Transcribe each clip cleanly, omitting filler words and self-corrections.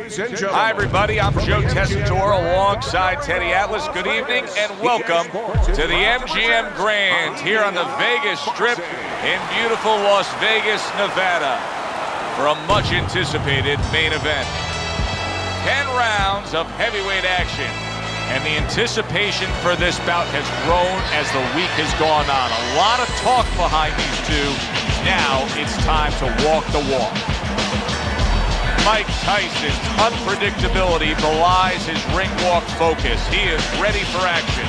Hi, everybody. I'm Joe Tessitore alongside Teddy Atlas. Good evening and welcome to the MGM Grand here on the Vegas Strip in beautiful Las Vegas, Nevada for a much-anticipated main event. 10 rounds of heavyweight action, and the anticipation for this bout has grown as the week has gone on. A lot of talk behind these two. Now it's time to walk the walk. Mike Tyson's unpredictability belies his ring walk focus. He is ready for action.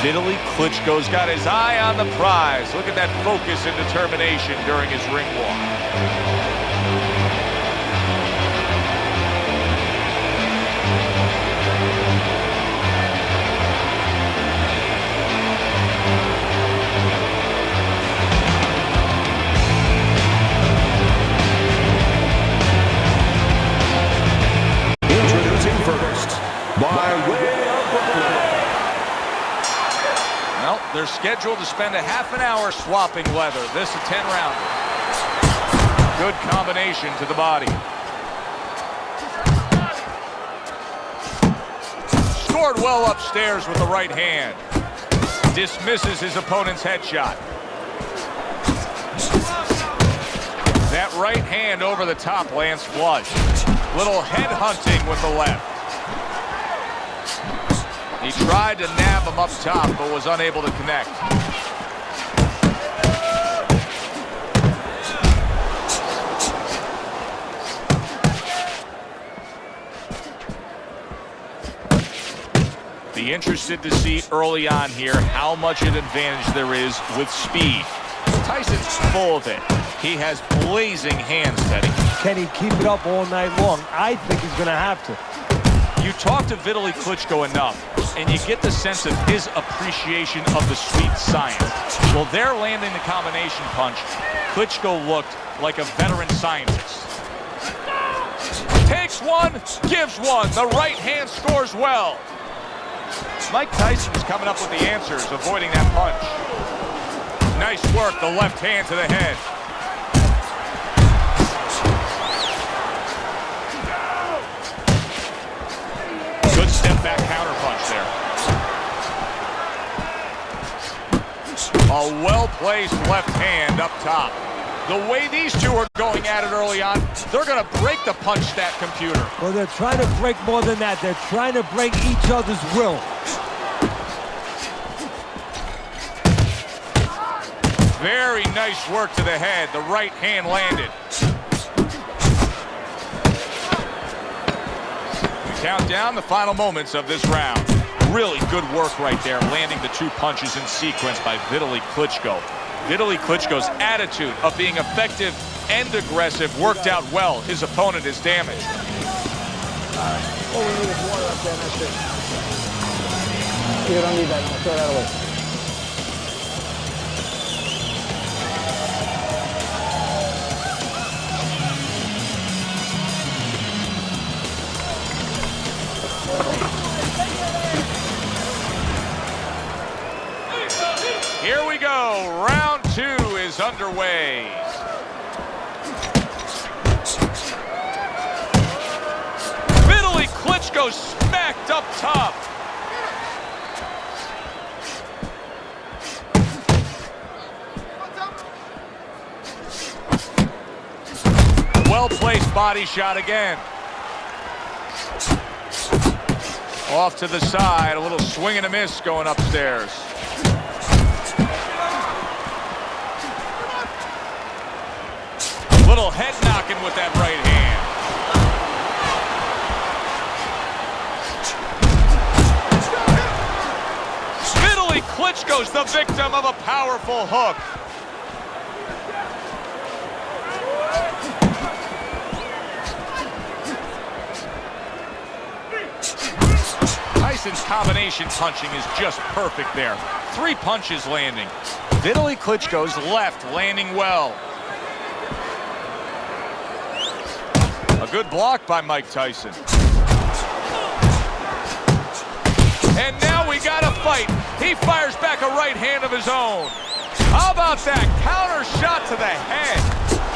Vitaly Klitschko's got his eye on the prize. Look at that focus and determination during his ring walk. Well, they're scheduled to spend a half an hour swapping leather. This a 10-rounder. Good combination to the body. Scored well upstairs with the right hand. Dismisses his opponent's headshot. That right hand over the top lands flush. Little head hunting with the left. He tried to nab him up top, but was unable to connect. Be interested to see early on here how much an advantage there is with speed. Tyson's full of it. He has blazing hands, Teddy. Can he keep it up all night long? I think he's going to have to. You talk to Vitaly Klitschko enough, and you get the sense of his appreciation of the sweet science. Well, they're landing the combination punch. Klitschko looked like a veteran scientist. Takes one, gives one. The right hand scores well. Mike Tyson's coming up with the answers, avoiding that punch. Nice work, the left hand to the head. Good step back counter punch there. A well-placed left hand up top. The way these two are going at it early on, they're going to break the punch stat computer. Well, they're trying to break more than that. They're trying to break each other's will. Very nice work to the head. The right hand landed. Count down the final moments of this round. Really good work right there, landing the two punches in sequence by Vitaly Klitschko. Vitaly Klitschko's attitude of being effective and aggressive worked out well. His opponent is damaged. All we need is water up there, that's it. You don't need that, throw that away. Here we go. Round two is underway. Vitaly Klitschko smacked up top. Well-placed body shot again. Off to the side, a little swing and a miss going upstairs. Little head knocking with that right hand. Vitaly Klitschko's the victim of a powerful hook. Tyson's combination punching is just perfect there. 3 punches landing. Vitaly Klitschko's left landing well. A good block by Mike Tyson. And now we got fight. He fires back a right hand of his own. How about that counter shot to the head?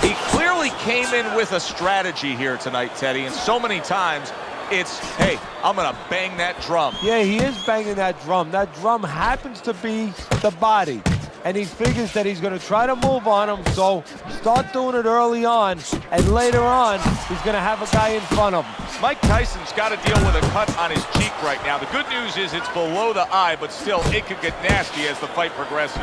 He clearly came in with a strategy here tonight, Teddy, and so many times it's, hey, I'm going to bang that drum. Yeah, he is banging that drum. That drum happens to be the body. And he figures that he's going to try to move on him, so start doing it early on, and later on, he's going to have a guy in front of him. Mike Tyson's got to deal with a cut on his cheek right now. The good news is it's below the eye, but still, it could get nasty as the fight progresses.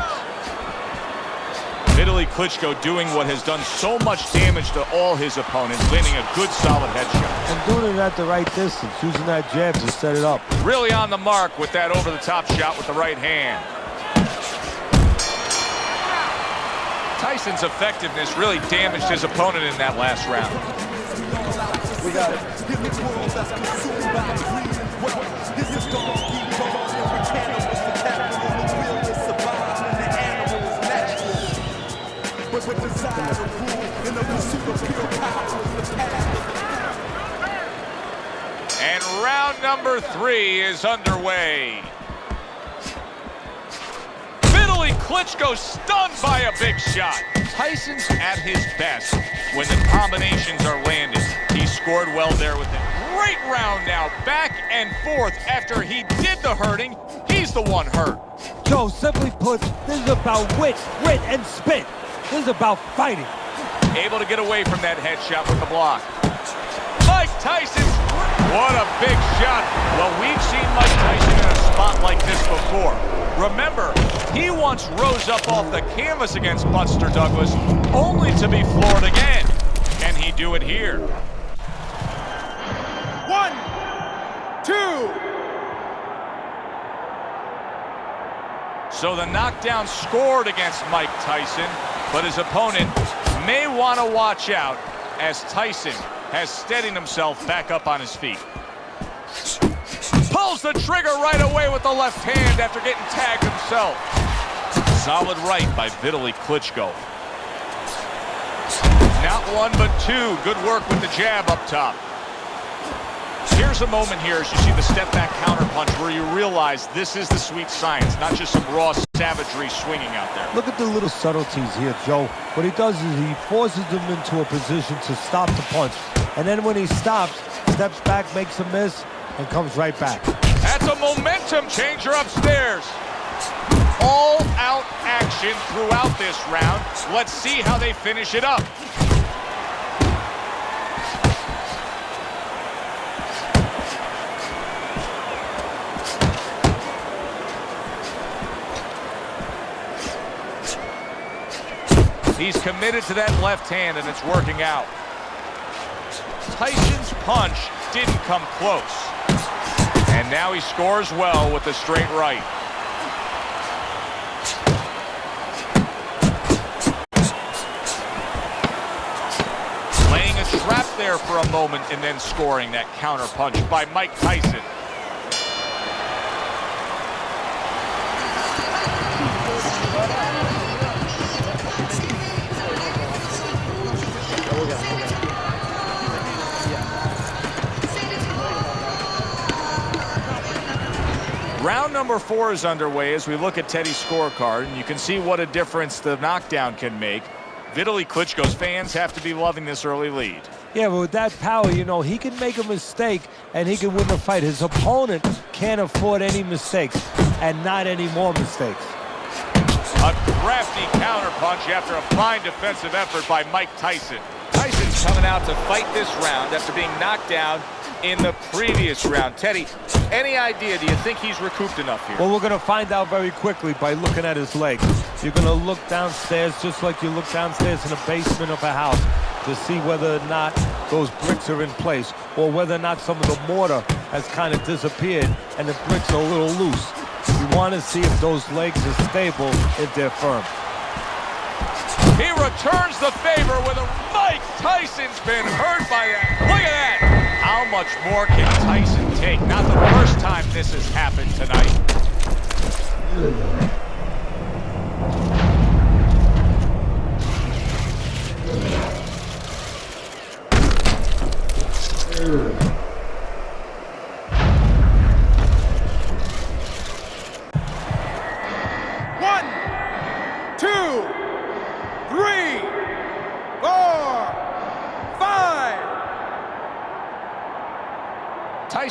Vitaly Klitschko doing what has done so much damage to all his opponents, landing a good solid headshot. And doing it at the right distance, using that jab to set it up. Really on the mark with that over-the-top shot with the right hand. Tyson's effectiveness really damaged his opponent in that last round. We got it. And round number 3 is underway. Vitaly Klitschko stunned by a big shot. Tyson's at his best when the combinations are landed. He scored well there with a great round now, back and forth. After he did the hurting, he's the one hurt. Joe, simply put, this is about wit, grit, and spit. This is about fighting. Able to get away from that headshot with the block. Mike Tyson, what a big shot. Well, we've seen Mike Tyson in a spot like this before. Remember, he once rose up off the canvas against Buster Douglas, only to be floored again. Can he do it here? 1, 2. So the knockdown scored against Mike Tyson, but his opponent may want to watch out as Tyson has steadied himself back up on his feet. Pulls the trigger right away with the left hand after getting tagged himself. Solid right by Vitaly Klitschko. Not one, but two. Good work with the jab up top. Here's a moment here as you see the step-back counterpunch where you realize this is the sweet science, not just some raw savagery swinging out there. Look at the little subtleties here, Joe. What he does is he forces him into a position to stop the punch. And then when he stops, steps back, makes a miss, and comes right back. That's a momentum changer upstairs. All-out action throughout this round. Let's see how they finish it up. He's committed to that left hand, and it's working out. Tyson's punch didn't come close. And now he scores well with the straight right. Laying a trap there for a moment and then scoring that counter punch by Mike Tyson. Round number 4 is underway as we look at Teddy's scorecard, and you can see what a difference the knockdown can make. Vitaly Klitschko's fans have to be loving this early lead. Yeah, but with that power, you know, he can make a mistake and he can win the fight. His opponent can't afford any mistakes and not any more mistakes. A crafty counterpunch after a fine defensive effort by Mike Tyson. Tyson's coming out to fight this round after being knocked down in the previous round. Teddy, any idea, do you think he's recouped enough here? Well, we're going to find out very quickly by looking at his legs. You're going to look downstairs just like you look downstairs in the basement of a house to see whether or not those bricks are in place or whether or not some of the mortar has kind of disappeared and the bricks are a little loose. You want to see if those legs are stable, if they're firm. He returns the favor with a Mike Tyson's been hurt by that. Look at that. How much more can Tyson take? Not the first time this has happened tonight.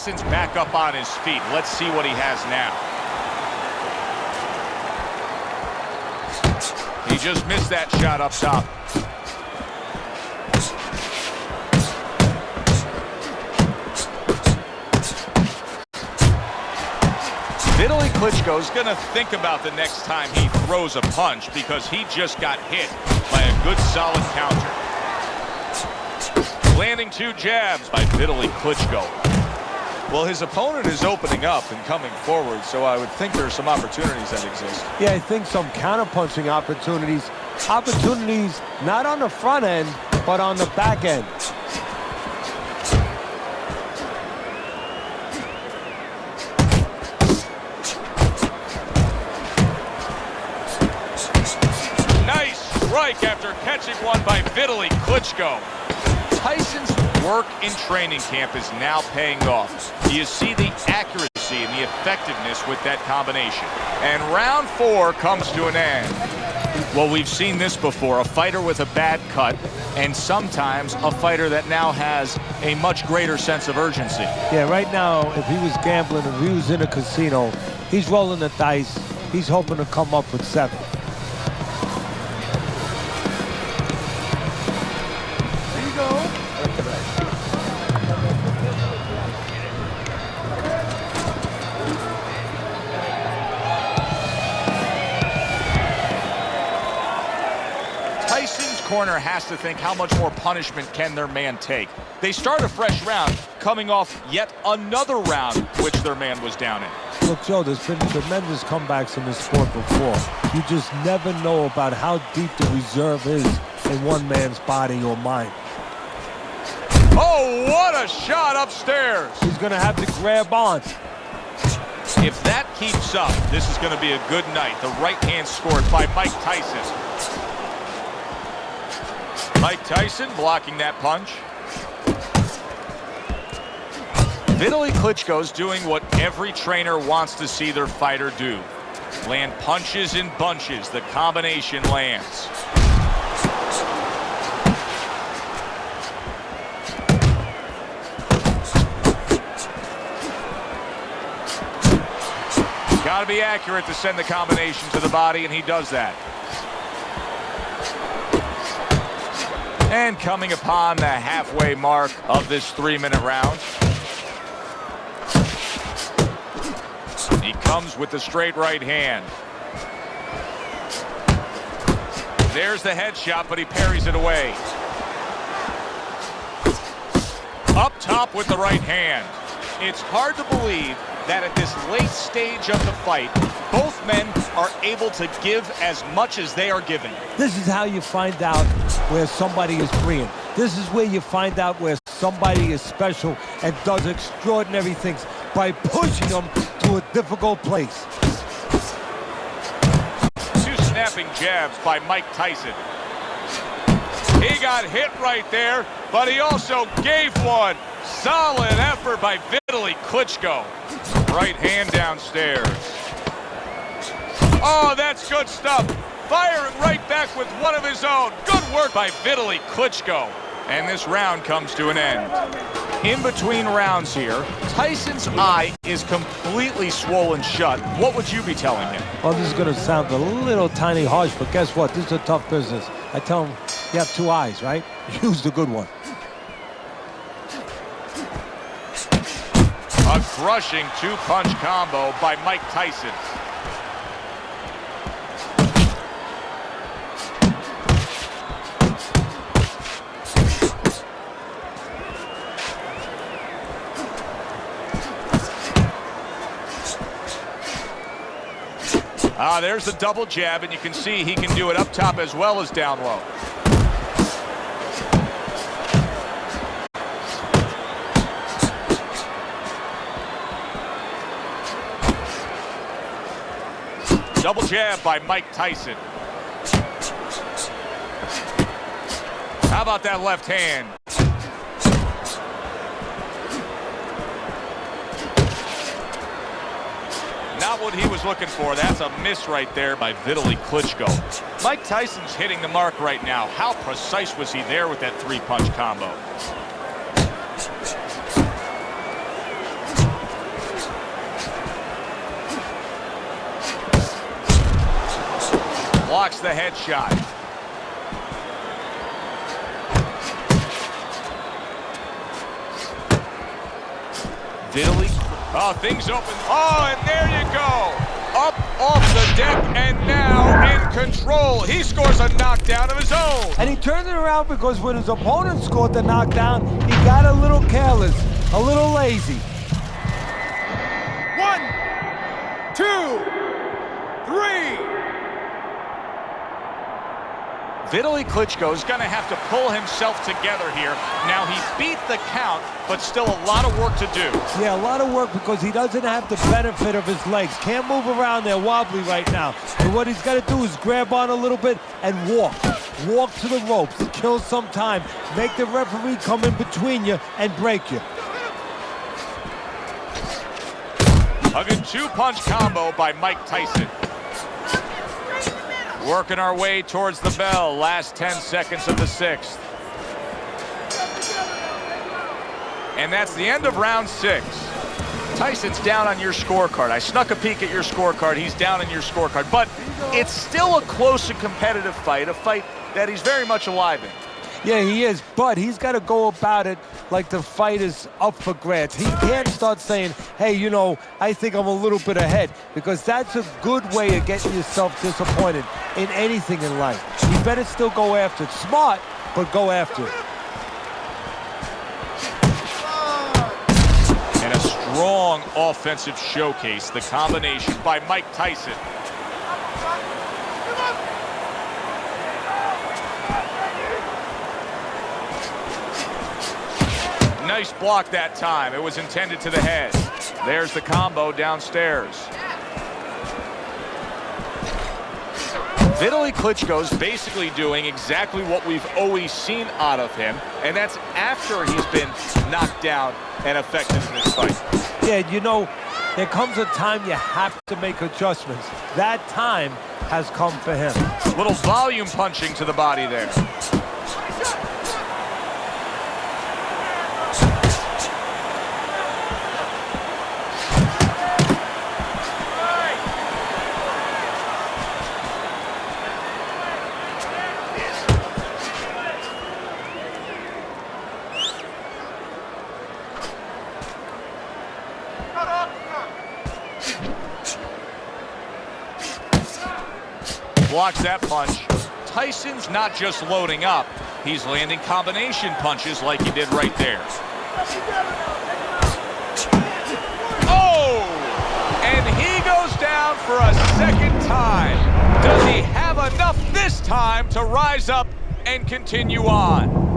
Tyson's back up on his feet. Let's see what he has now. He just missed that shot up top. Vitaly Klitschko's going to think about the next time he throws a punch because he just got hit by a good solid counter. Landing 2 jabs by Vitaly Klitschko. Well, his opponent is opening up and coming forward, so I would think there's some opportunities that exist. Yeah, I think some counterpunching opportunities. Opportunities not on the front end, but on the back end. Nice strike after catching one by Vitaly Klitschko. Tyson's work in training camp is now paying off. You see the accuracy and the effectiveness with that combination. And round 4 comes to an end. Well, we've seen this before, a fighter with a bad cut, and sometimes a fighter that now has a much greater sense of urgency. Yeah, right now, if he was gambling, if he was in a casino, he's rolling the dice. He's hoping to come up with 7. Tyson's corner has to think, how much more punishment can their man take? They start a fresh round, coming off yet another round which their man was down in. Look, Joe, there's been tremendous comebacks in this sport before. You just never know about how deep the reserve is in one man's body or mind. Oh, what a shot upstairs! He's going to have to grab on. If that keeps up, this is going to be a good night. The right hand scored by Mike Tyson. Mike Tyson blocking that punch. Vitaly Klitschko's doing what every trainer wants to see their fighter do. Land punches in bunches. The combination lands. Got to be accurate to send the combination to the body, and he does that. And coming upon the halfway mark of this 3-minute round. He comes with the straight right hand. There's the headshot, but he parries it away. Up top with the right hand. It's hard to believe that at this late stage of the fight, both men are able to give as much as they are giving. This is how you find out where somebody is freeing. This is where you find out where somebody is special and does extraordinary things by pushing them to a difficult place. 2 snapping jabs by Mike Tyson. He got hit right there, but he also gave one. Solid effort by Vitaly Klitschko. Right hand downstairs. Oh, that's good stuff. Firing right back with one of his own. Good work by Vitaly Klitschko. And this round comes to an end. In between rounds here, Tyson's eye is completely swollen shut. What would you be telling him? Well, this is going to sound a little tiny harsh, but guess what? This is a tough business. I tell him, you have 2 eyes, right? Use the good one. A crushing 2-punch combo by Mike Tyson. There's the double jab, and you can see he can do it up top as well as down low. Double jab by Mike Tyson. How about that left hand? Not what he was looking for. That's a miss right there by Vitaly Klitschko. Mike Tyson's hitting the mark right now. How precise was he there with that 3-punch combo? blocks the headshot. Vitaly. Oh, things open. Oh, and there you go. Up off the deck and now in control. He scores a knockdown of his own. And he turned it around because when his opponent scored the knockdown, he got a little careless, a little lazy. 1, 2, 3. Vitaly Klitschko is going to have to pull himself together here. Now, he beat the count, but still a lot of work to do. Yeah, a lot of work because he doesn't have the benefit of his legs. Can't move around there wobbly right now. So what he's got to do is grab on a little bit and walk. Walk to the ropes, kill some time, make the referee come in between you and break you. A good two-punch combo by Mike Tyson. Working our way towards the bell. Last 10 seconds of the 6th. And that's the end of round 6. Tyson's down on your scorecard. I snuck a peek at your scorecard. He's down on your scorecard. But it's still a close and competitive fight, a fight that he's very much alive in. Yeah, he is, but he's got to go about it like the fight is up for grabs. He can't start saying, hey, you know, I think I'm a little bit ahead, because that's a good way of getting yourself disappointed in anything in life. You better still go after it. Smart, but go after it. And a strong offensive showcase, the combination by Mike Tyson. Nice block that time. It was intended to the head. There's the combo downstairs. Vitaly Klitschko's basically doing exactly what we've always seen out of him, and that's after he's been knocked down and affected in this fight. Yeah, you know, there comes a time you have to make adjustments. That time has come for him. Little volume punching to the body there. Blocks that punch. Tyson's not just loading up, he's landing combination punches like he did right there. Oh! And he goes down for a second time. Does he have enough this time to rise up and continue on?